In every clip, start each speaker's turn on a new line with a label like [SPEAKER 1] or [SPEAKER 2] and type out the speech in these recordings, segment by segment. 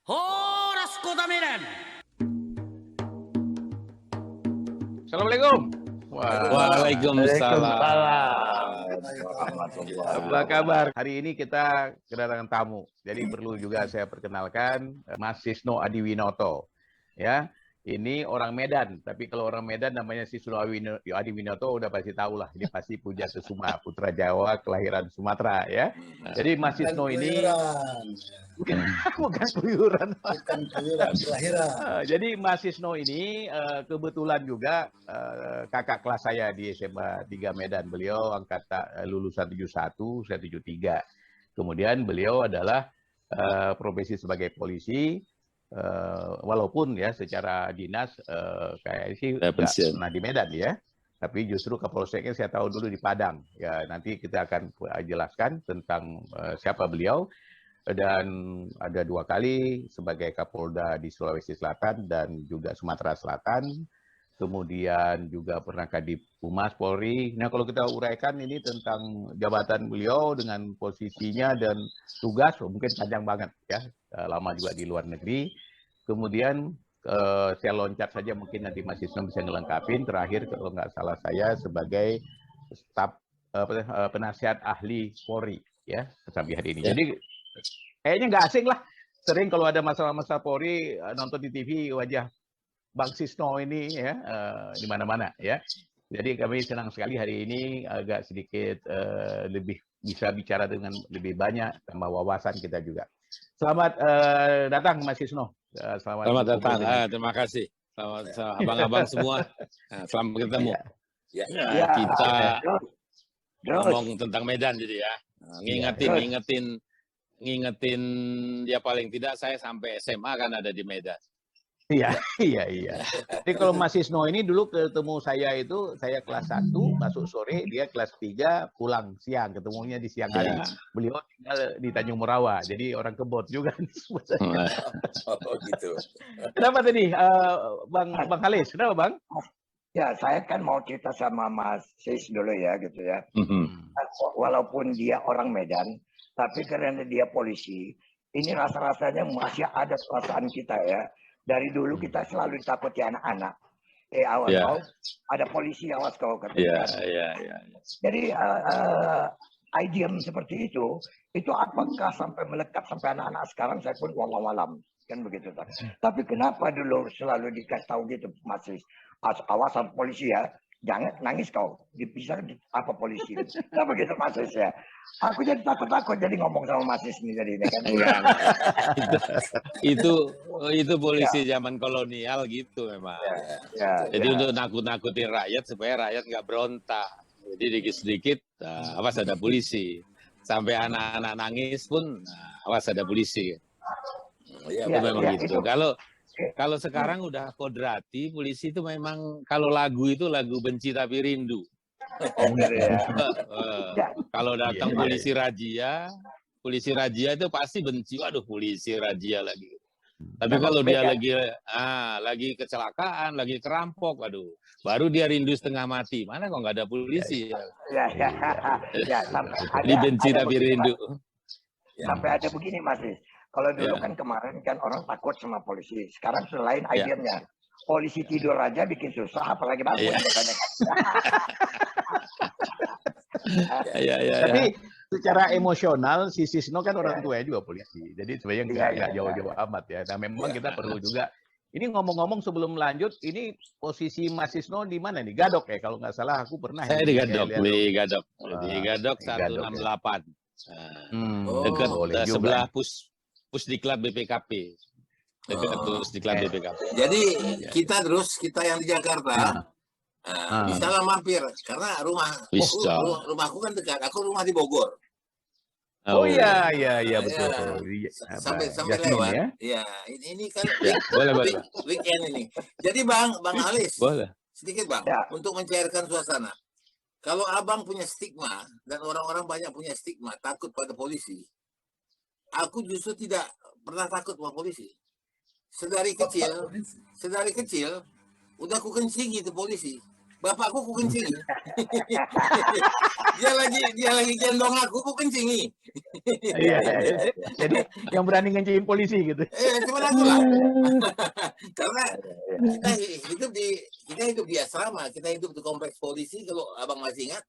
[SPEAKER 1] Horas Kota Medan.
[SPEAKER 2] Assalamualaikum.
[SPEAKER 3] Waalaikumsalam.
[SPEAKER 2] Apa kabar? Hari ini kita kedatangan tamu. Jadi perlu juga saya perkenalkan Mas Sisno Adiwinoto. Ya, ini orang Medan. Tapi kalau orang Medan namanya Sisno Adiwinoto udah pasti tahu lah. Ini pasti Pujasesuma, putra Jawa, kelahiran Sumatera ya. Jadi Mas Sisno ini bukan keluyuran.
[SPEAKER 3] Bukan keluyuran, kelahiran.
[SPEAKER 2] Jadi Mas Sisno ini kebetulan juga kakak kelas saya di SMA 3 Medan. Beliau lulusan 71, saya 73. Kemudian beliau adalah profesi sebagai polisi, walaupun ya secara dinas kayak sih nggak pernah di Medan ya. Tapi justru Kapolseknya saya tahu dulu di Padang. Ya nanti kita akan jelaskan tentang siapa beliau. Dan ada 2 kali sebagai Kapolda di Sulawesi Selatan dan juga Sumatera Selatan. Kemudian juga pernah Kadif Humas Polri. Nah kalau kita uraikan ini tentang jabatan beliau dengan posisinya dan tugas, mungkin panjang banget ya. Lama juga di luar negeri. Kemudian saya loncat saja mungkin nanti Mas Sisno bisa ngelengkapin. Terakhir kalau nggak salah saya sebagai staf penasihat ahli Polri ya sampai hari ini. Ya. Jadi kayaknya nggak asing lah. Sering kalau ada masalah-masalah Polri nonton di TV wajah Bang Sisno ini ya di mana-mana ya. Jadi kami senang sekali hari ini agak sedikit lebih bisa bicara dengan lebih banyak tambah wawasan kita juga. Selamat datang Mas Sisno.
[SPEAKER 4] Selamat datang. Terima kasih. Selamat abang-abang semua. Selamat ketemu.
[SPEAKER 3] Ya.
[SPEAKER 4] Kita ngomong tentang Medan jadi ya. Ngingetin dia paling tidak saya sampai SMA kan ada di Medan.
[SPEAKER 2] Iya. Jadi kalau Mas Sisno ini dulu ketemu saya itu, saya kelas 1 masuk sore, dia kelas 3 pulang siang, ketemunya di siang hari. Beliau tinggal di Tanjung Morawa, jadi orang Kebot juga.
[SPEAKER 3] Oh gitu.
[SPEAKER 2] Kenapa tadi Bang Halis? Kenapa Bang?
[SPEAKER 5] Ya, saya kan mau cerita sama Mas Sis dulu ya, gitu ya. Walaupun dia orang Medan, tapi karena dia polisi, ini rasa-rasanya masih ada perasaan kita ya. Dari dulu kita selalu ditakuti anak-anak. Awas kau, ada polisi, awas kau katanya. Jadi idiom seperti itu apakah sampai melekat sampai anak-anak sekarang, saya pun wallahualam. Kan begitu. Tapi kenapa dulu selalu dikasih tahu gitu, Mas Sis? Awas sama polisi ya. Jangan nangis kau, dipisah apa polisi. Nah begitu Mas Sis ya. Aku jadi takut-takut jadi ngomong sama Mas Sis ini jadi ini kan.
[SPEAKER 4] Itu polisi zaman kolonial gitu memang. Jadi untuk nakut-nakutin rakyat supaya rakyat nggak berontak. Jadi dikit-sedikit awas ada polisi. Sampai anak-anak nangis pun awas ada polisi. Itu memang gitu. Kalau sekarang udah kodrati, polisi itu memang kalau lagu itu lagu benci tapi rindu. Kalau datang polisi razia itu pasti benci. Waduh, polisi razia lagi. Tapi kalau dia lagi kecelakaan, lagi kerampok, waduh, baru dia rindu setengah mati. Mana kok nggak ada polisi? Dibenci tapi rindu.
[SPEAKER 5] Sampai ada begini Mas Sis. Kalau dulu kan kemarin kan orang takut sama polisi. Sekarang selain idiomnya, polisi tidur aja bikin susah, apalagi bangun.
[SPEAKER 2] Tapi secara emosional, si Sisno kan orang tua juga polisi. Jadi sebenarnya nggak jauh-jauh amat ya. Nah memang kita perlu juga. Ini ngomong-ngomong sebelum lanjut, ini posisi Mas Sisno di mana nih? Gadok ya, kalau nggak salah aku pernah.
[SPEAKER 4] Saya di Gadok, di Gadok 168. Dekat sebelah Pusdiklat BPKP. Pusdiklat BPKP.
[SPEAKER 3] Jadi kita yang di Jakarta bisa lah mampir karena rumahku kan dekat. Aku rumah di Bogor.
[SPEAKER 2] Oh iya betul.
[SPEAKER 3] Sampai lewat. Ya, ini kan weekend ini. Jadi Bang Halis.
[SPEAKER 4] Boleh.
[SPEAKER 3] Sedikit Bang, untuk mencairkan suasana. Kalau Abang punya stigma dan orang-orang banyak punya stigma takut pada polisi. Aku justru tidak pernah takut sama polisi. Sedari kecil udah aku kencingi itu polisi. bapakku ku kencingi. dia lagi gendong aku ku kencingi.
[SPEAKER 2] Iya. Jadi yang berani ngencingin polisi gitu.
[SPEAKER 3] Cuma aku lah. Karena kita hidup di asrama, kita hidup di kompleks polisi. Kalau abang masih ingat,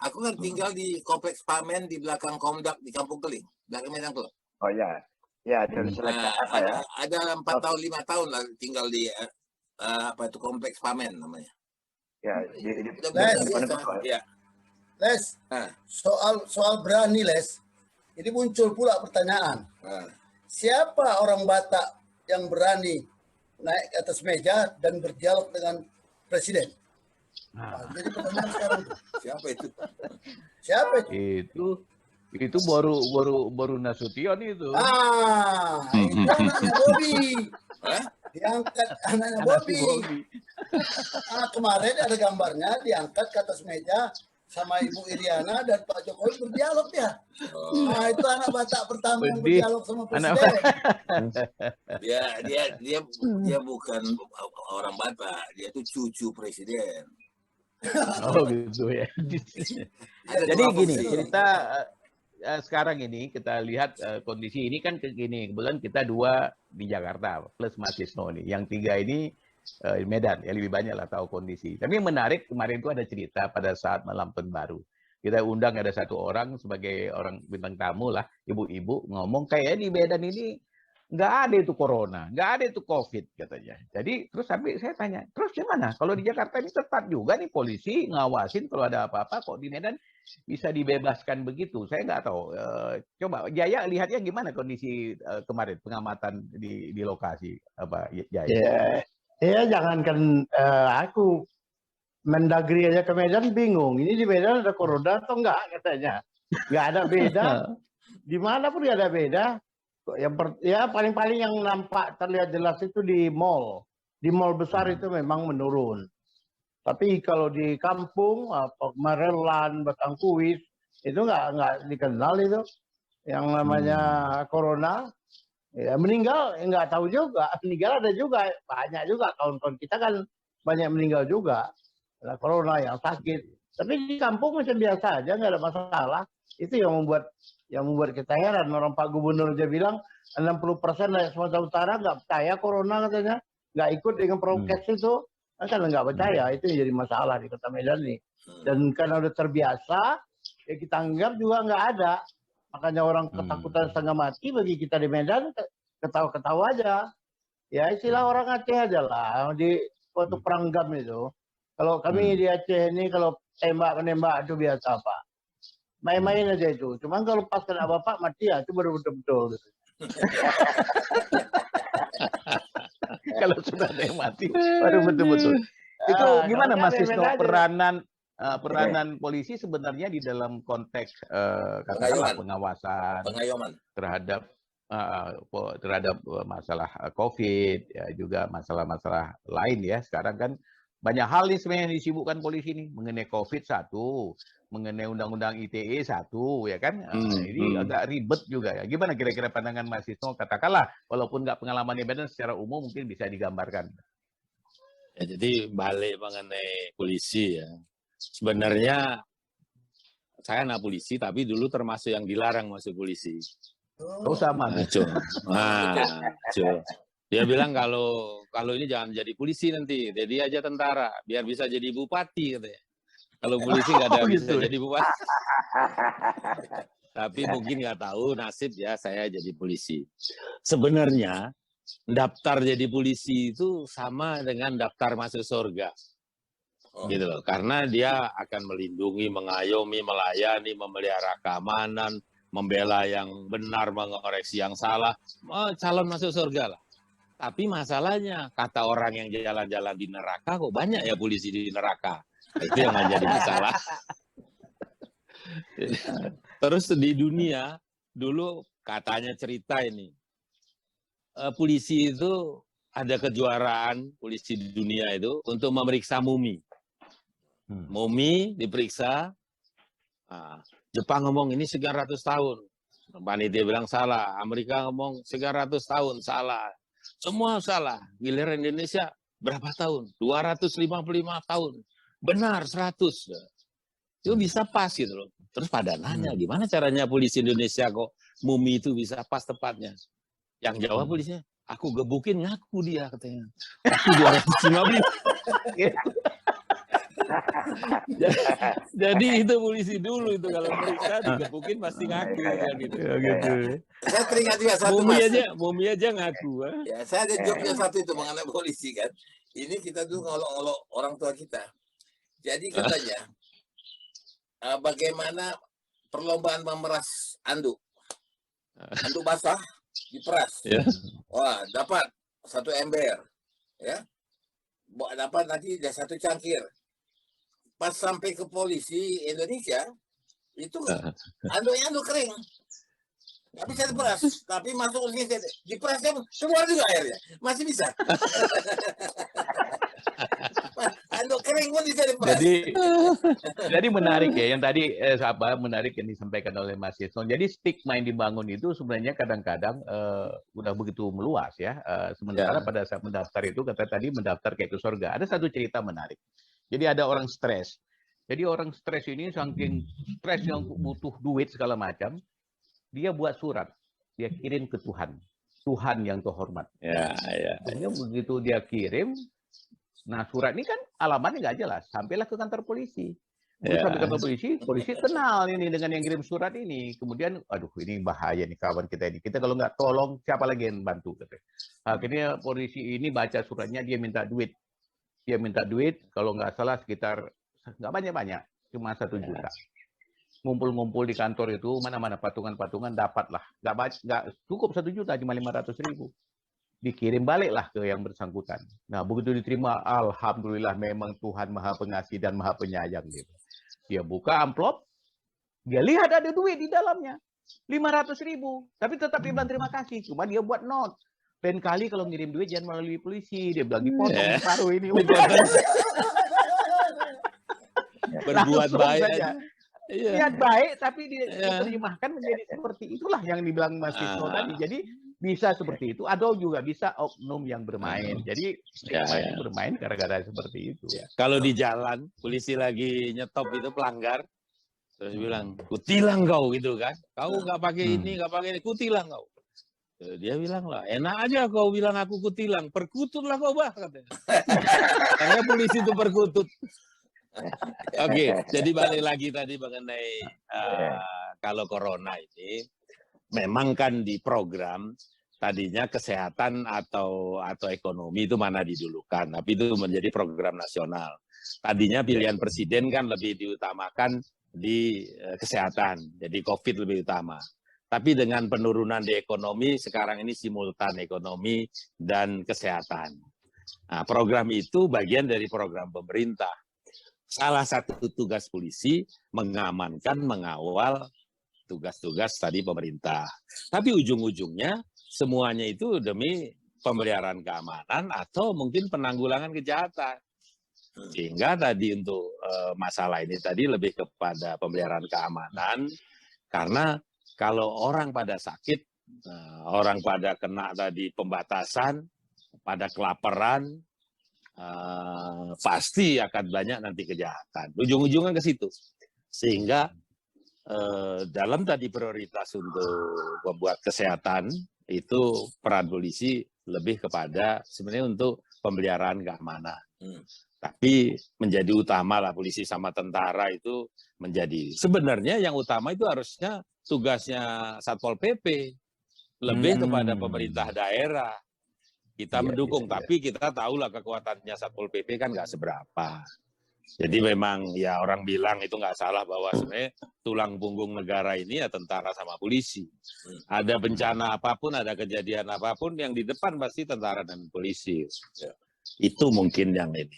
[SPEAKER 3] aku kan tinggal di kompleks Pamen di belakang Komdak di Kampung Keling, belakang Medan Klub.
[SPEAKER 5] Oh ya, ya dari apa ya?
[SPEAKER 3] Ada 4 tahun 5 tahun lah tinggal di apa itu kompleks Pamen namanya.
[SPEAKER 5] Ya,
[SPEAKER 6] Les, soal berani Les, ini muncul pula pertanyaan. Siapa orang Batak yang berani naik ke atas meja dan berdialog dengan presiden? Jadi pertanyaan sekarang
[SPEAKER 3] siapa itu?
[SPEAKER 6] Siapa itu?
[SPEAKER 2] Itu baru Nasution itu.
[SPEAKER 6] Itu anaknya Bobi. Diangkat anaknya Bobi. Kemarin ada gambarnya diangkat ke atas meja sama Ibu Iriana dan Pak Jokowi berdialog ya. Itu anak Batak pertama yang berdialog sama presiden.
[SPEAKER 3] Dia bukan orang Batak, dia tuh cucu presiden.
[SPEAKER 2] Oh gitu ya. Jadi gini, cerita sekarang ini kita lihat kondisi ini kan begini, kebetulan kita 2 di Jakarta plus Mas Isno nih. Yang 3 ini Medan, ya lebih banyak lah tahu kondisi. Tapi yang menarik kemarin itu ada cerita pada saat malam tahun baru. Kita undang ada 1 orang sebagai orang bintang tamu lah, ibu-ibu ngomong kayak di Medan ini nggak ada itu corona, nggak ada itu COVID katanya. Jadi terus sampai saya tanya, terus gimana? Kalau di Jakarta ini ketat juga nih polisi ngawasin kalau ada apa-apa, kok di Medan bisa dibebaskan begitu? Saya nggak tahu. Coba Jaya lihatnya gimana kondisi kemarin pengamatan di lokasi apa Jaya?
[SPEAKER 7] Ya jangankan aku Mendagri aja ke Medan bingung. Ini di Medan ada corona atau enggak katanya? Nggak ada beda. Di mana pun nggak ada beda. Ya paling-paling yang nampak terlihat jelas itu di mall. Di mall besar itu memang menurun. Tapi kalau di kampung, Marelan, Batangkuis, itu nggak dikenal itu. Yang namanya corona. Ya, meninggal nggak tahu juga. Meninggal ada juga, banyak juga. Kawan-kawan kita kan banyak meninggal juga. Nah, corona yang sakit. Tapi di kampung macam biasa aja, nggak ada masalah. Itu yang membuat kita heran. Orang Pak Gubernur aja bilang 60% dari Sumatera Utara nggak percaya corona katanya, nggak ikut dengan prokes itu, kan nggak percaya. Itu yang jadi masalah di Kota Medan nih. Dan karena udah terbiasa, ya kita anggap juga nggak ada. Makanya orang ketakutan setengah mati bagi kita di Medan, ketawa-ketawa aja. Ya istilah orang Aceh aja lah, di waktu perang GAM itu. Kalau kami di Aceh ini, kalau tembak-menembak itu biasa Pak. Main-main aja itu. Cuman kalau pas kena bapak mati ya itu baru betul-betul gitu.
[SPEAKER 2] Kalau sudah ada yang mati baru betul-betul. Itu gimana Mas Isno peranan polisi sebenarnya di dalam konteks katakanlah pengawasan terhadap masalah COVID ya, juga masalah-masalah lain ya. Sekarang kan banyak hal nih sebenarnya yang disibukkan polisi nih, mengenai COVID 1, mengenai undang-undang ITE 1 ya kan. Ini agak ribet juga ya. Gimana kira-kira pandangan Mas Isno, katakanlah walaupun nggak pengalaman di Medan secara umum mungkin bisa digambarkan.
[SPEAKER 4] Ya, jadi balik mengenai polisi ya. Sebenarnya saya anak polisi tapi dulu termasuk yang dilarang masuk polisi.
[SPEAKER 2] Oh sama.
[SPEAKER 4] Dia bilang kalau ini jangan jadi polisi nanti, jadi aja tentara, biar bisa jadi bupati katanya. Kalau polisi nggak ada bisa jadi bupati. Tapi mungkin nggak tahu nasib ya saya jadi polisi. Sebenarnya daftar jadi polisi itu sama dengan daftar masuk surga. Gitu loh. Karena dia akan melindungi, mengayomi, melayani, memelihara keamanan, membela yang benar, mengoreksi yang salah, calon masuk surga lah. Tapi masalahnya, kata orang yang jalan-jalan di neraka, kok banyak ya polisi di neraka. Nah, itu yang menjadi masalah. Terus di dunia, dulu katanya cerita ini, polisi itu ada kejuaraan, polisi di dunia itu, untuk memeriksa mumi. Mumi diperiksa, Jepang ngomong ini sekian ratus tahun. Panitia bilang salah, Amerika ngomong sekian ratus tahun, salah. Semua salah. Giliran Indonesia berapa tahun? 255 tahun. benar 100. Itu bisa pas gitu loh. Terus pada nanya, gimana caranya polisi Indonesia kok mumi itu bisa pas tepatnya? Yang jawab polisinya, aku gebukin ngaku dia katanya. Aku 250. Jadi itu polisi dulu itu kalau meriksa digebukin pasti ngaku ya gitu.
[SPEAKER 3] Saya teringat juga satu
[SPEAKER 4] Mumi aja ngaku.
[SPEAKER 3] Ya, saya ada joknya satu itu mengenai polisi kan. Ini kita dulu ngolok-ngolok orang tua kita. Jadi katanya bagaimana perlombaan memeras anduk. Anduk basah diperas. Wah, dapat 1 ember. Ya. Dapat nanti 1 cangkir. Pas sampai ke polisi Indonesia, itu anduk kering. Nggak bisa diperas. Tapi masuk ke sini, diperasnya keluar juga airnya. Masih bisa. Anduk kering pun bisa diperas.
[SPEAKER 2] Jadi menarik ya, yang tadi menarik yang disampaikan oleh Mas Yesson. Jadi stigma yang dibangun itu sebenarnya kadang-kadang udah begitu meluas ya. Sementara pada saat mendaftar itu, kata tadi mendaftar kayak ke surga. Ada satu cerita menarik. Jadi ada orang stres. Jadi orang stres ini saking stres yang butuh duit segala macam, dia buat surat, dia kirim ke Tuhan, Tuhan yang terhormat. Akhirnya begitu dia kirim, nah surat ini kan alamatnya nggak jelas, sampailah ke kantor polisi. Sampai ke kantor polisi kenal ini dengan yang kirim surat ini. Kemudian, aduh ini bahaya nih kawan kita ini. Kita kalau nggak tolong, siapa lagi yang bantu? Akhirnya polisi ini baca suratnya, dia minta duit. Dia minta duit, kalau nggak salah sekitar, nggak banyak-banyak, cuma 1 juta. Ngumpul-ngumpul di kantor itu, mana-mana patungan-patungan, dapatlah. Nggak cukup 1 juta, cuma 500.000. Dikirim baliklah ke yang bersangkutan. Nah, begitu diterima, alhamdulillah memang Tuhan Maha Pengasih dan Maha Penyayang. Gitu. Dia buka amplop, dia lihat ada duit di dalamnya. 500.000. Tapi tetap dia bilang terima kasih, cuma dia buat note. Lain kali kalau ngirim duit jangan melalui polisi, dia bilang dipotong paruh ini.
[SPEAKER 4] Berbuat baik aja.
[SPEAKER 2] Niat baik tapi diterjemahkan menjadi seperti itulah yang dibilang Mas Isno tadi. Jadi bisa seperti itu, atau juga bisa oknum yang bermain. Jadi bermain gara-gara seperti itu.
[SPEAKER 4] Kalau di jalan polisi lagi nyetop itu pelanggar, terus bilang kutilang kau gitu kan, kau nggak pakai ini nggak pakai ini, kutilang kau. Dia bilang lah, enak aja kau bilang aku kutilang, perkututlah kau bah katanya. Karena polisi itu perkutut. Oke, jadi balik lagi tadi mengenai kalau corona ini, memang kan di program tadinya kesehatan atau ekonomi itu mana didulukan, tapi itu menjadi program nasional. Tadinya pilihan presiden kan lebih diutamakan di kesehatan, jadi COVID lebih utama. Tapi dengan penurunan di ekonomi, sekarang ini simultan ekonomi dan kesehatan. Nah, program itu bagian dari program pemerintah. Salah satu tugas polisi mengamankan, mengawal tugas-tugas tadi pemerintah. Tapi ujung-ujungnya semuanya itu demi pemeliharaan keamanan atau mungkin penanggulangan kejahatan. Sehingga tadi untuk masalah ini tadi lebih kepada pemeliharaan keamanan, karena kalau orang pada sakit, orang pada kena tadi pembatasan, pada kelaparan, pasti akan banyak nanti kejahatan. Ujung-ujungnya ke situ. Sehingga dalam tadi prioritas untuk membuat kesehatan, itu peran polisi lebih kepada sebenarnya untuk pemeliharaan keamanan. Tapi menjadi utama lah polisi sama tentara itu menjadi. Sebenarnya yang utama itu harusnya tugasnya Satpol PP, lebih kepada pemerintah daerah. Kita mendukung, tapi kita tahulah kekuatannya Satpol PP kan nggak seberapa. Jadi memang ya orang bilang itu nggak salah bahwa sebenarnya tulang punggung negara ini ya tentara sama polisi. Ada bencana apapun, ada kejadian apapun, yang di depan pasti tentara dan polisi. Itu mungkin yang ini.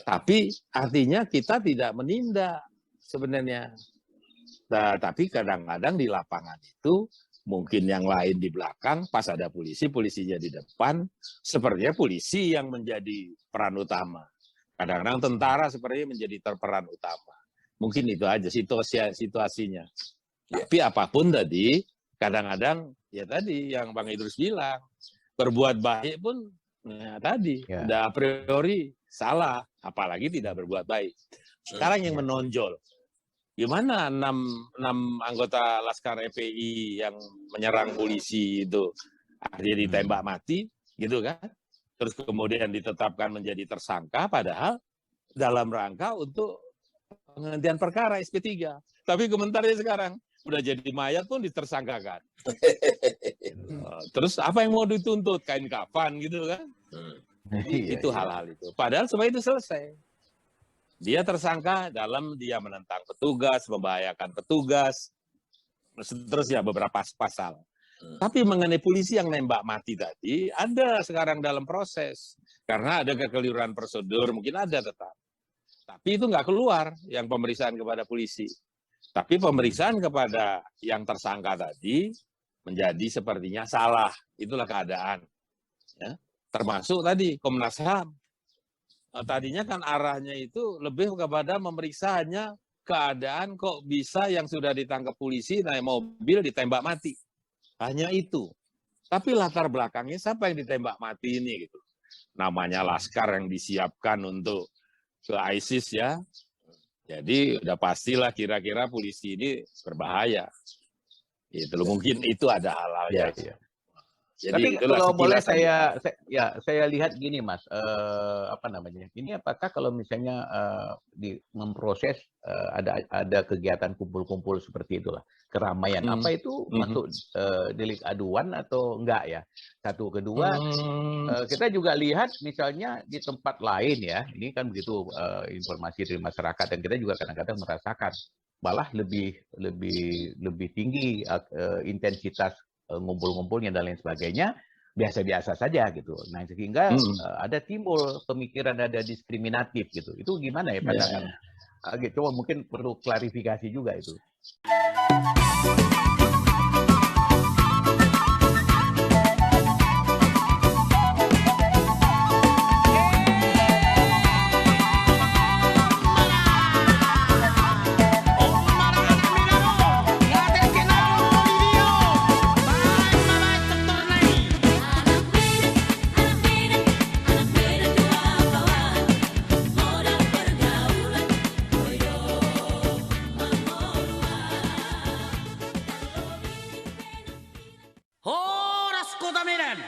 [SPEAKER 4] Tapi artinya kita tidak menindak sebenarnya. Nah, tapi kadang-kadang di lapangan itu mungkin yang lain di belakang, pas ada polisi, polisinya di depan, sepertinya polisi yang menjadi peran utama. Kadang-kadang tentara sepertinya menjadi peran utama. Mungkin itu aja situasinya. Tapi apapun tadi, kadang-kadang ya tadi yang Bang Idrus bilang, berbuat baik pun Nah, tadi
[SPEAKER 2] Ya.
[SPEAKER 4] udah a priori salah, apalagi tidak berbuat baik. Sekarang yang menonjol, gimana 6 anggota Laskar FPI yang menyerang polisi itu akhirnya ditembak mati, gitu kan? Terus kemudian ditetapkan menjadi tersangka, padahal dalam rangka untuk penghentian perkara SP3. Tapi komentarnya sekarang, udah jadi mayat pun ditersangkakan. Terus apa yang mau dituntut? Kain kafan gitu kan? Itu hal-hal itu. Padahal semua itu selesai. Dia tersangka dalam dia menentang petugas, membahayakan petugas, seterusnya beberapa pasal. Tapi mengenai polisi yang nembak mati tadi, ada sekarang dalam proses. Karena ada kekeliruan prosedur, mungkin ada tetap. Tapi itu nggak keluar yang pemeriksaan kepada polisi. Tapi pemeriksaan kepada yang tersangka tadi menjadi sepertinya salah. Itulah keadaan. Ya. Termasuk tadi Komnas HAM. Tadinya kan arahnya itu lebih kepada memeriksa hanya keadaan kok bisa yang sudah ditangkap polisi naik mobil ditembak mati. Hanya itu. Tapi latar belakangnya siapa yang ditembak mati ini gitu. Namanya Laskar yang disiapkan untuk ke ISIS ya. Jadi udah pastilah kira-kira polisi ini berbahaya. Itu mungkin itu ada hal-hal
[SPEAKER 2] Ya,
[SPEAKER 4] yang
[SPEAKER 2] ya.
[SPEAKER 4] jadi
[SPEAKER 2] Tapi kalau boleh saya lihat gini Mas, apa namanya? Ini apakah kalau misalnya memproses ada kegiatan kumpul-kumpul seperti itulah, keramaian, apa itu masuk delik aduan atau enggak ya? Satu, kedua, kita juga lihat misalnya di tempat lain ya, ini kan begitu informasi dari masyarakat dan kita juga kadang-kadang merasakan malah lebih tinggi intensitas ngumpul-ngumpulnya dan lain sebagainya, biasa-biasa saja gitu. Nah, sehingga ada timbul pemikiran ada diskriminatif gitu. Itu gimana ya pandangan? Coba mungkin perlu klarifikasi juga itu.
[SPEAKER 1] Horas Kota Medan.